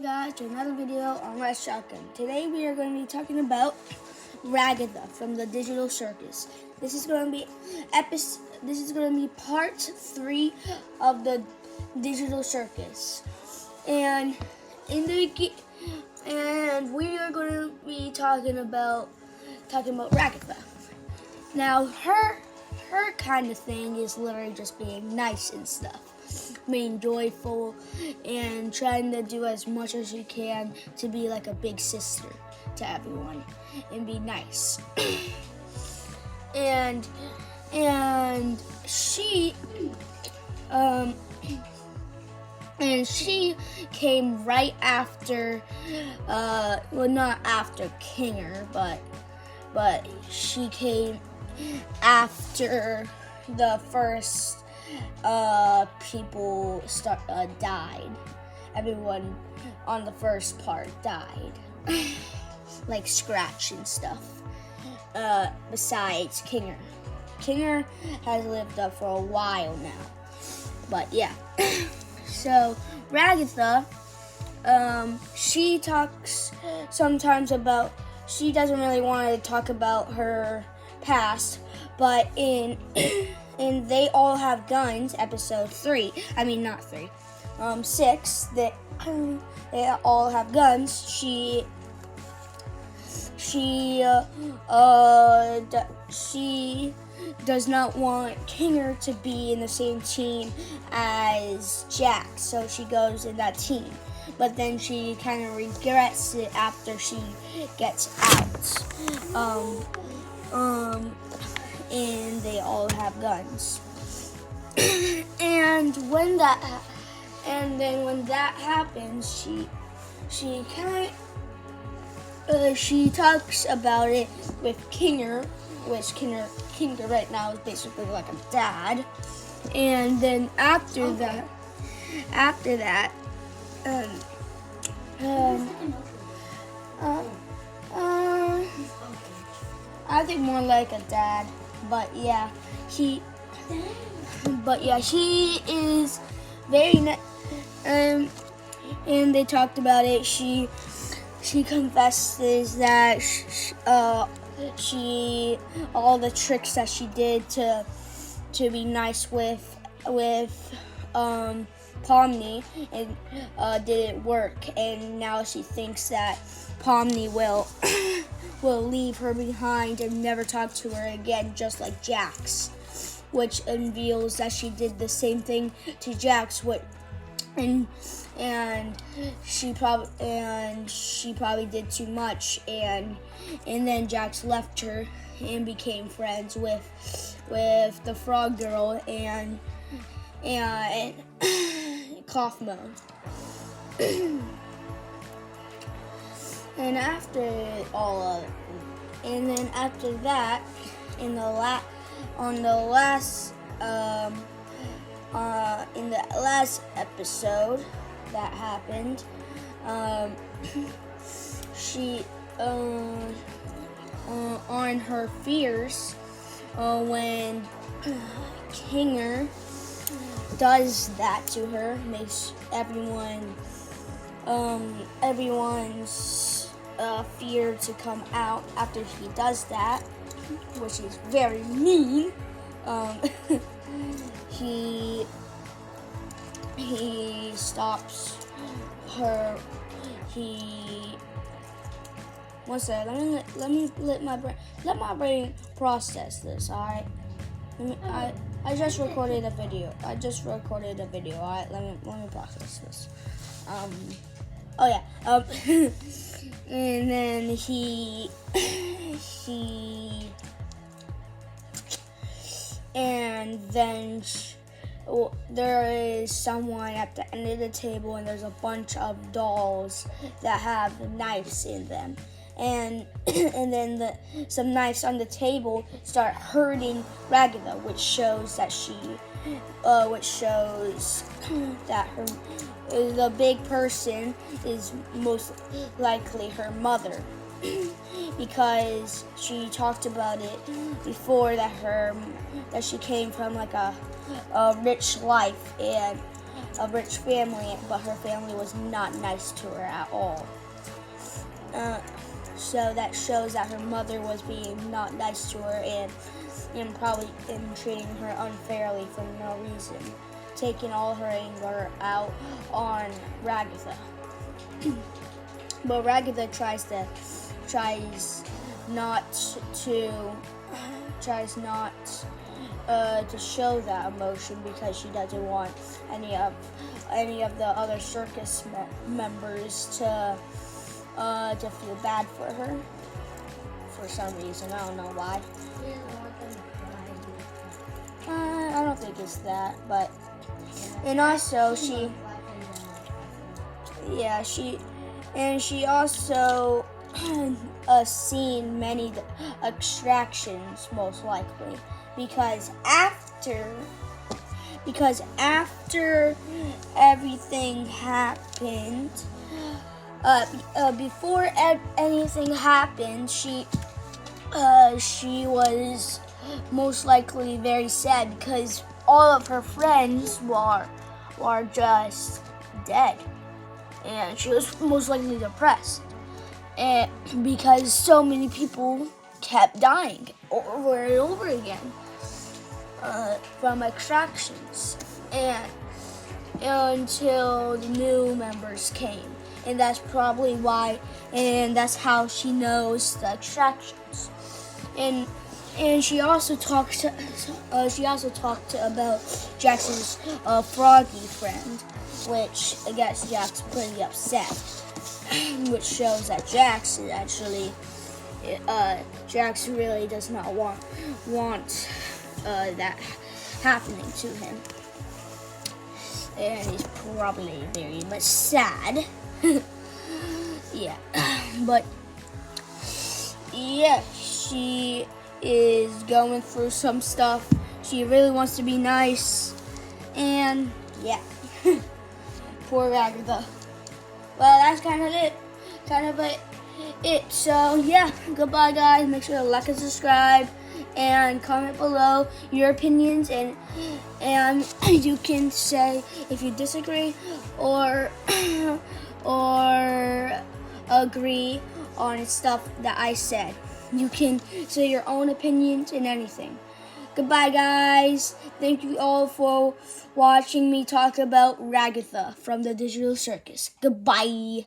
guys to another video on Red Shotgun. Today we are going to be talking about Ragatha from the Digital Circus. This is going to be part 3 of the Digital Circus, and we are going to be talking about Ragatha. Now her kind of thing is literally just being nice and stuff, being joyful and trying to do as much as she can to be like a big sister to everyone and be nice. and she came right after not after Kinger, but she came after the first people died. Everyone on the first part died, like Scratch and stuff. Besides Kinger. Kinger has lived up for a while now. But yeah. So Ragatha, she talks sometimes about, she doesn't really want to talk about her past, but in They All Have Guns, episode 6, They All Have Guns, she does not want Kinger to be in the same team as Jack, so she goes in that team. But then she kind of regrets it after she gets out. And They All Have Guns. and when that happens, she talks about it with Kinger, which Kinger right now is basically like a dad. And then after that, I think more like a dad, but yeah, he is very nice. And they talked about it. She confesses that all the tricks that she did to be nice with Pomni and didn't work, and now she thinks that Pomni will leave her behind and never talk to her again, just like Jax, which reveals that she did the same thing to Jax, and she probably did too much, and then Jax left her and became friends with the Frog Girl and Kaufmo. And after that, in the last episode that happened, she on her fears when Kinger does that to her, makes everyone's fear to come out after he does that, which is very mean. He stops her. One second. Let my brain process this. All right. I just recorded a video. All right. Let me process this. And then there is someone at the end of the table, and there's a bunch of dolls that have knives in them, and then some knives on the table start hurting Ragatha, which shows that the big person is most likely her mother, because she talked about it before that she came from like a rich life, and a rich family, but her family was not nice to her at all. So that shows that her mother was being not nice to her and probably treating her unfairly for no reason, taking all her anger out on Ragatha. But Ragatha tries not to show that emotion because she doesn't want any of the other circus members to feel bad for her for some reason. I don't know why. I don't think it's that, but and also she also seen many extractions most likely because after everything happened, before anything happened, she was most likely very sad because all of her friends were just dead, and she was most likely depressed, and because so many people kept dying over and over again from extractions, and until the new members came, and that's probably why, and that's how she knows the extractions, and she also talked about Jax's froggy friend, which gets Jax pretty upset, which shows that Jax is actually Jax really does not want that happening to him, and he's probably very much sad. Yeah, but yeah, she is going through some stuff. She really wants to be nice, and yeah. Poor Ragatha. Well, that's kind of it. So yeah, goodbye guys. Make sure to like and subscribe, and comment below your opinions, and you can say if you disagree or agree on stuff that I said. You can say your own opinions and anything. Goodbye, guys. Thank you all for watching me talk about Ragatha from the Digital Circus. Goodbye.